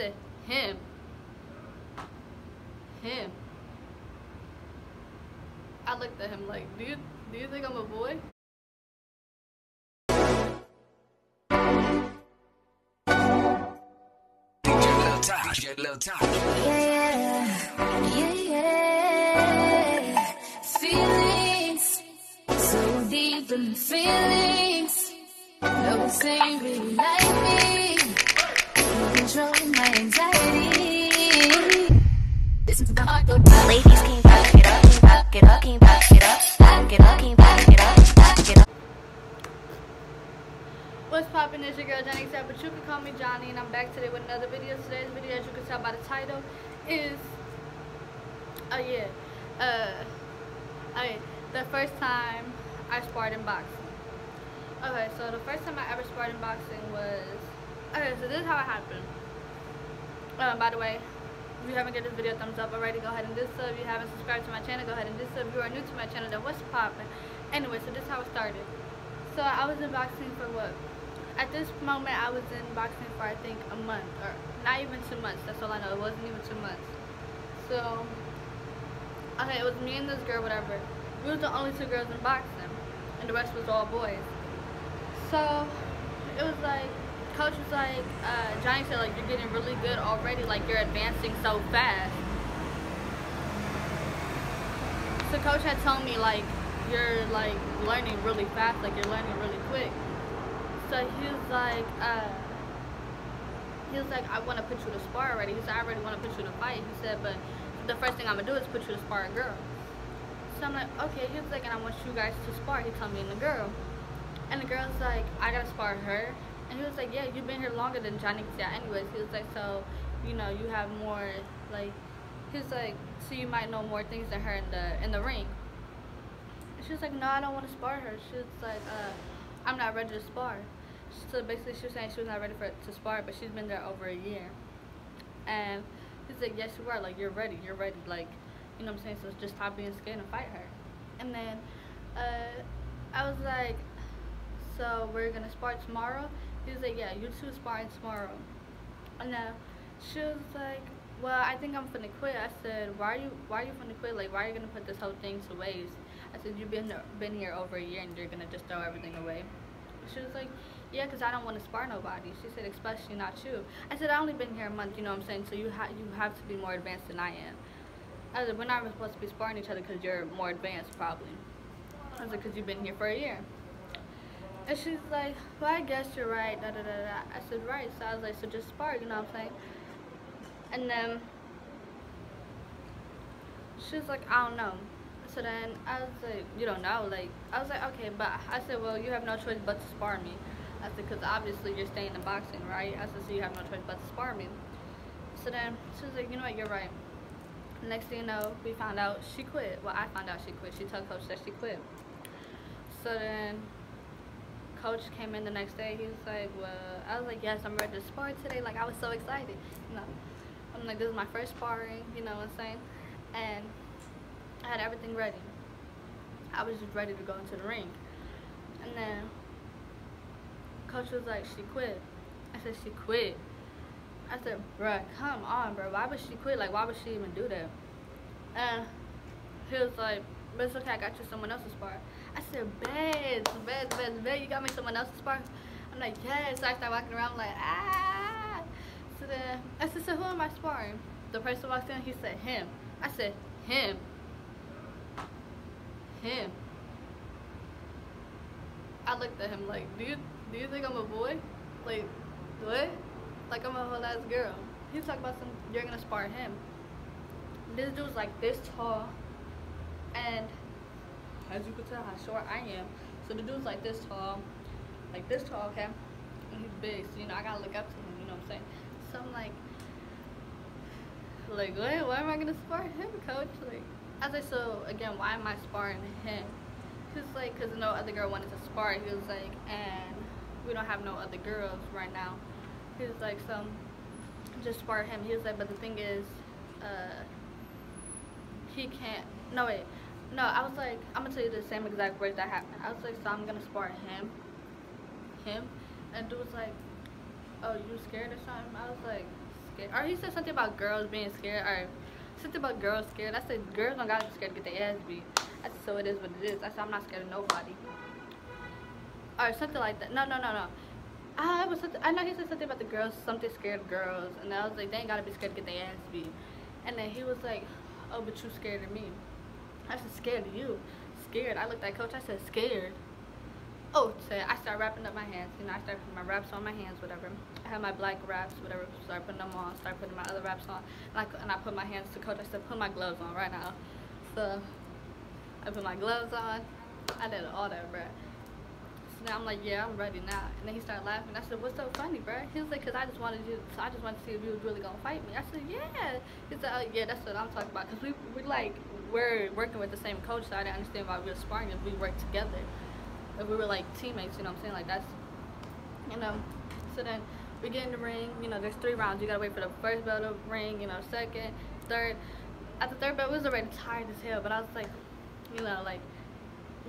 said, him. Him. I looked at him like, do you think I'm a boy? Get a little touch. Yeah. Feelings so deep in feelings. No, it's ain't really like me. You controlling my anxiety. Listen to the heart go down. Ladies, can back it up, can back it up, can back it up, back it up, can back it up, back it up. What's poppin'? It's your girl Yanixiarutinel, but you can call me Johnny, and I'm back today with another video. Today's video, as you can tell by the title, is the first time I sparred in boxing. Okay, so the first time I ever sparred in boxing was so this is how it happened. By the way, if you haven't given this video a thumbs up already, go ahead and do so. If you haven't subscribed to my channel, go ahead and do so. If you are new to my channel, then what's poppin'? Anyway, so this is how it started. So I was in boxing for what? At this moment, I was in boxing for I think a month, or not even 2 months. That's all I know. It wasn't even 2 months. So, okay, it was me and this girl, whatever. We were the only 2 girls in boxing, and the rest was all boys. So, it was like, coach was like, Johnny said, like, you're getting really good already. Like, you're advancing so fast. So, coach had told me, like, you're, like, learning really fast. Like, you're learning really quick. So he was like, I want to put you to spar already. He said, I already want to put you to fight. He said, but the first thing I'm going to do is put you to spar a girl. So I'm like, okay. He was like, and I want you guys to spar. He told me and the girl. And the girl's like, I got to spar her. And he was like, yeah, you've been here longer than Yanixiarutinel anyways. He was like, so, you know, you have more, like, he was like, so you might know more things than her in the ring. And she was like, no, I don't want to spar her. She was like, I'm not ready to spar. So basically she was saying she was not ready to spar, but she's been there over a year. And he's like, yes you are, like you're ready, like, you know what I'm saying, so just stop being scared and fight her. And then I was like, so we're gonna spar tomorrow? He was like, yeah, you two sparring tomorrow. And then she was like, well, I think I'm finna quit. I said, why are you finna quit? Like, why are you gonna put this whole thing to waste? I said, you've been here over a year and you're gonna just throw everything away. She was like, yeah, because I don't want to spar nobody. She said, especially not you. I said, I only been here a month, you know what I'm saying, so you have to be more advanced than I am. I said, we're not even supposed to be sparring each other because you're more advanced, probably. I was like, because you've been here for a year. And she's like, well, I guess you're right, da da da da. I said, right. So I was like, so just spar, you know what I'm saying? And then she was like, I don't know. So then I was like, you don't know? Like, I was like, okay, but I said, well, you have no choice but to spar me. I said, because obviously you're staying in boxing, right? I said, so you have no choice but to spar me. So then she was like, you know what, you're right. Next thing you know, we found out she quit. Well, I found out she quit. She told coach that she quit. So then coach came in the next day. He was like, well, I was like, yes, I'm ready to spar today. Like, I was so excited, you know. I'm like, this is my first sparring, you know what I'm saying? And I had everything ready. I was just ready to go into the ring. And then coach was like, she quit. I said, she quit. I said, bruh, come on, bro. Why would she quit? Like, why would she even do that? And he was like, but it's okay, I got you someone else to spar. I said, bet, you got me someone else to spar? I'm like, yes. So I started walking around like, ah. So then I said, so who am I sparring? The person walked in, he said, him. I said, him. I looked at him like, do you think I'm a boy? Like, what? Like I'm a whole ass girl. He's talking about you're gonna spar him. This dude's like this tall, and as you can tell how short I am. So the dude's like this tall, okay? And he's big, so you know I gotta look up to him, you know what I'm saying? So I'm like what? Why am I gonna spar him, coach? Like, I was like, so again, why am I sparring him? He's like, because no other girl wanted to spar. He was like, and we don't have no other girls right now. He was like, so just spar him. He was like, but the thing is, he can't. No, wait. No, I was like, I'm gonna tell you the same exact words that happened. I was like, so I'm gonna spar him. And dude was like, oh, you scared or something? I was like, scared. Or he said something about girls being scared, or something about girls scared. I said, girls don't gotta be scared to get their ass beat. I said, so it is what it is. I said, I'm not scared of nobody. Or something like that. No. I know he said something about the girls, something scared of girls. And I was like, they ain't gotta be scared to get their ass beat. And then he was like, oh, but you scared of me. I said, scared of you? Scared. I looked at Coach, I said, scared. Oh, so I started wrapping up my hands. You know, I started putting my wraps on my hands, whatever. I had my black wraps, whatever. Started putting them on. Started putting my other wraps on. And I put my hands to Coach. I said, put my gloves on right now. So I put my gloves on. I did all that, bruh. So now I'm like, yeah, I'm ready now. And then he started laughing. I said, what's so funny, bruh? He was like, cause I just wanted to see if you was really gonna fight me. I said, yeah. He said, oh, yeah, that's what I'm talking about. Cause we're working with the same coach, so I didn't understand why we were sparring if we worked together. If we were like teammates, you know what I'm saying? Like that's, you know. So then we get in the ring. You know, there's 3 rounds. You gotta wait for the first bell to ring. You know, second, third. At the third bell, we was already tired as hell. But I was like, you know, like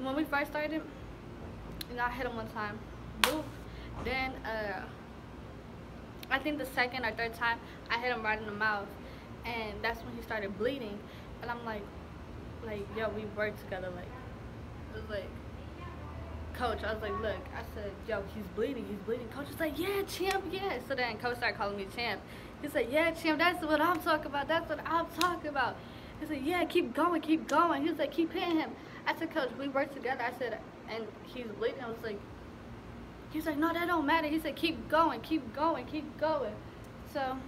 when we first started, you know, I hit him one time. Boop. Then I think the second or third time I hit him right in the mouth, and that's when he started bleeding. And I'm like, yo, we work together. Like, it was like. Coach, I was like, look, I said, yo, he's bleeding. Coach was like, yeah, champ, yeah. So then Coach started calling me champ. He said, yeah, champ, that's what I'm talking about. He said, yeah, keep going. He was like, keep hitting him. I said, Coach, we work together. I said, and he's bleeding. I was like, he was like, no, that don't matter. He said, keep going. So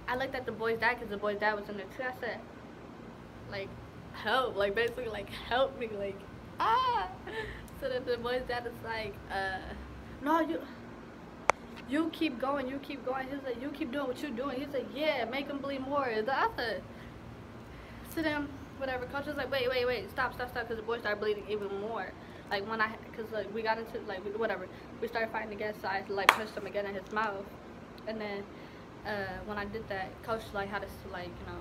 I looked at the boy's dad, because the boy's dad was in there too. I said, like, help, like, basically, like, help me, like, ah. So then the boy's dad is like, no, you keep going. He was like, you keep doing what you're doing. He was like, yeah, make him bleed more. I said, so then, whatever, Coach was like, wait, stop, because the boy started bleeding even more. Like, because, like, we got into, like, whatever, we started fighting again, so I, like, punched him again in his mouth. And then, when I did that, Coach, like, had us to, like, you know,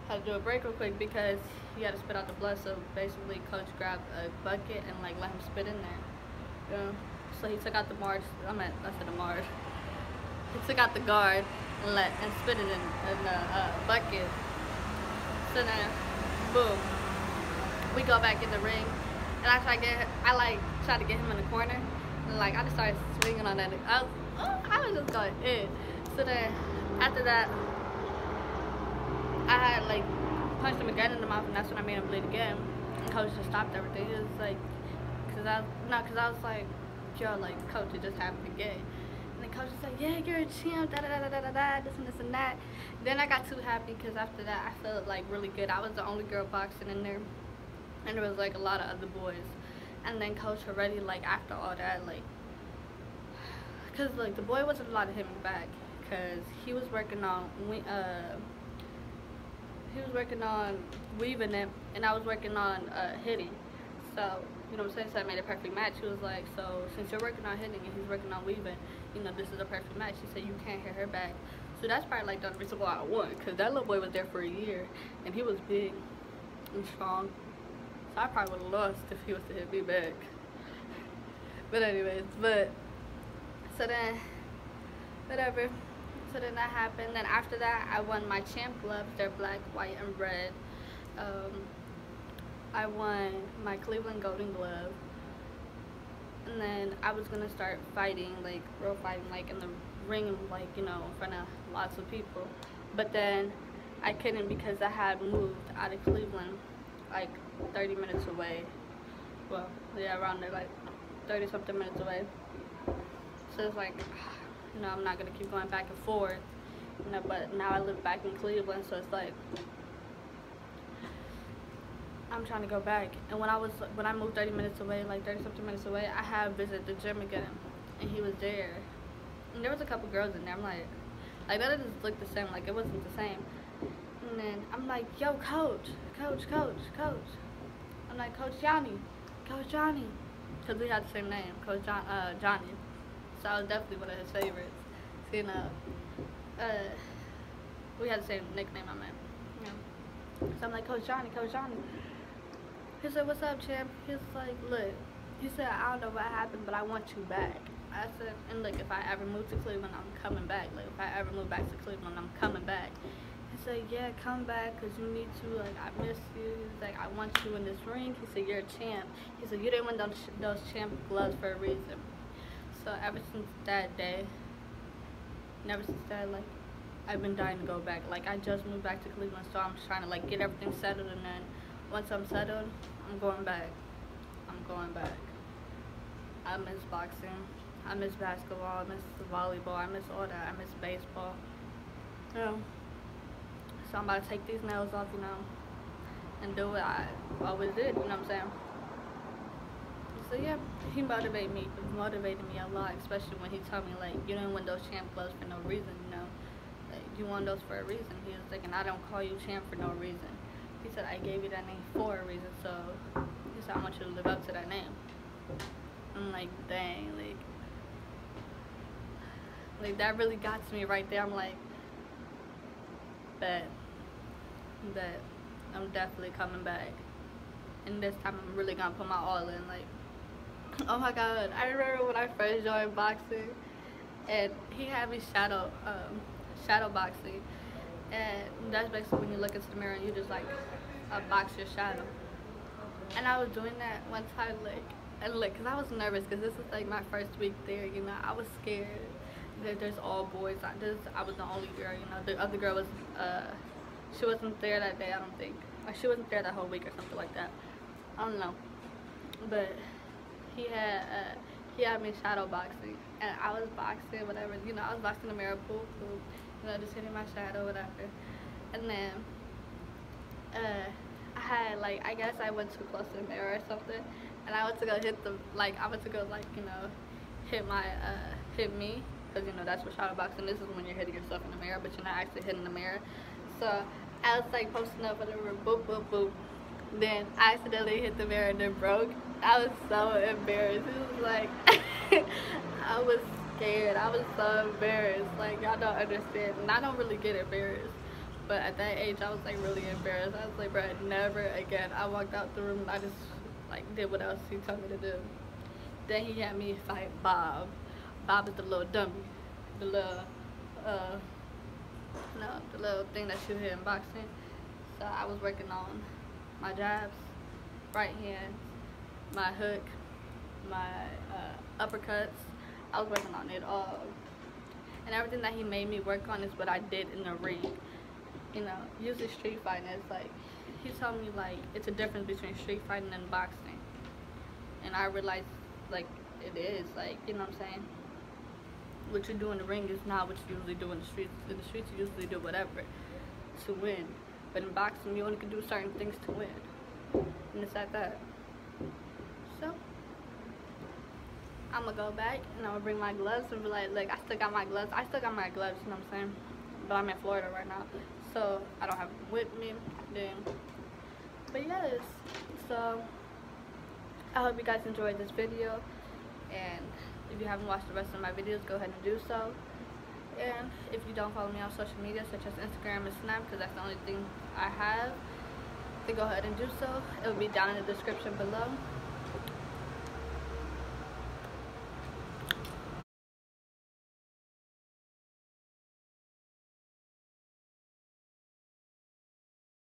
had to do a break real quick because he had to spit out the blood. So basically, Coach grabbed a bucket and like let him spit in there. You know? So he took out the Mars. He took out the guard and spit it in the bucket. So then, boom, we go back in the ring, and I tried to get him in the corner, and like I just started swinging on that. I was just going in. So then after that, I had like punched him again in the mouth, and that's when I made him bleed again. And Coach just stopped everything. He was like, cause I was like, yo, like, Coach, it just happened again. And then Coach was like, yeah, you're a champ, this and that. Then I got too happy, because after that I felt like really good. I was the only girl boxing in there, and there was like a lot of other boys. And then Coach already, like, after all that, like, cause like the boy wasn't allowed to hit me back, cause he was working on weaving it, and I was working on hitting. So, you know what I'm saying? So I made a perfect match. He was like, so since you're working on hitting and he's working on weaving, you know, this is a perfect match. He said, you can't hit her back. So that's probably like the reason why I won, because that little boy was there for a year, and he was big and strong. So I probably would have lost if he was to hit me back. But anyways, so then, whatever. So then that happened. Then after that, I won my champ gloves. They're black, white, and red. I won my Cleveland Golden Glove. And then I was gonna start fighting, like real fighting, like in the ring, like, you know, in front of lots of people. But then I couldn't, because I had moved out of Cleveland, like 30 minutes away. Well, yeah, around there, like 30 something minutes away. So it's like, you know, I'm not gonna keep going back and forth, you know, but now I live back in Cleveland, so it's like, I'm trying to go back. And when I moved 30 minutes away, like 30 something minutes away, I had visited the gym again, and he was there, and there was a couple girls in there. I'm like that just looked the same, like it wasn't the same. And then I'm like, yo, coach. I'm like, Coach Johnny, because we had the same name, Coach Johnny. So I was definitely one of his favorites. So, you know, we had the same nickname, I meant. You know. So I'm like, Coach Johnny. He said, what's up, champ? He was like, look, he said, I don't know what happened, but I want you back. I said, and like, if I ever move to Cleveland, I'm coming back. Like, if I ever move back to Cleveland, I'm coming back. He said, yeah, come back, because you need to. Like, I miss you. He's like, I want you in this ring. He said, you're a champ. He said, you didn't win those champ gloves for a reason. So ever since that day, never since that, like, I've been dying to go back. Like, I just moved back to Cleveland, so I'm trying to, like, get everything settled, and then once I'm settled, I'm going back. I'm going back. I miss boxing. I miss basketball. I miss volleyball. I miss all that. I miss baseball. You know. So I'm about to take these nails off, you know, and do what I always did, you know what I'm saying? So yeah, he motivated me a lot, especially when he told me, like, you didn't win those champ gloves for no reason, you know. Like, you won those for a reason. He was like, and I don't call you champ for no reason. He said, I gave you that name for a reason, so he said, I want you to live up to that name. I'm like, dang, like that really got to me right there. I'm like, bet I'm definitely coming back, and this time I'm really gonna put my all in. Like, oh my god, I remember when I first joined boxing, and he had me shadow boxing, and that's basically when you look into the mirror and you just like box your shadow. And I was doing that one time, because I was nervous, because this was like my first week there, you know. I was scared. There's all boys. I was the only girl, you know. The other girl was, she wasn't there that day, I don't think. Or she wasn't there that whole week or something like that. I don't know. But he had me shadow boxing, and I was boxing, whatever, you know. I was boxing the mirror, poop, you know, just hitting my shadow, whatever. And then, I had, like, I guess I went too close to the mirror or something, and I went to go hit the, like, you know, hit me, because, you know, that's what shadow boxing is when you're hitting yourself in the mirror, but you're not actually hitting the mirror. So I was, like, posting up whatever, boop, boop, boop. Then I accidentally hit the mirror and it broke. I was so embarrassed. It was like, I was scared. I was so embarrassed. Like, y'all don't understand. And I don't really get embarrassed. But at that age, I was, like, really embarrassed. I was like, bro, never again. I walked out the room and I just, like, did what else he told me to do. Then he had me fight Bob. Bob is the little dummy. The little, the little thing that you hit in boxing. So I was working on my jabs, right hand, my hook, my uppercuts. I was working on it all. And everything that he made me work on is what I did in the ring. You know, usually street fighting is like, he told me, like, it's a difference between street fighting and boxing. And I realized, like, it is, like, you know what I'm saying? What you do in the ring is not what you usually do in the streets. In the streets, you usually do whatever to win. But in boxing, you only can do certain things to win. And it's like that. So, I'm gonna go back and I'm gonna bring my gloves and be like, look, I still got my gloves. You know what I'm saying? But I'm in Florida right now, so I don't have them with me. Then, but yes, so I hope you guys enjoyed this video. And if you haven't watched the rest of my videos, go ahead and do so. And if you don't follow me on social media, such as Instagram and Snap, because that's the only thing I have, then go ahead and do so. It will be down in the description below.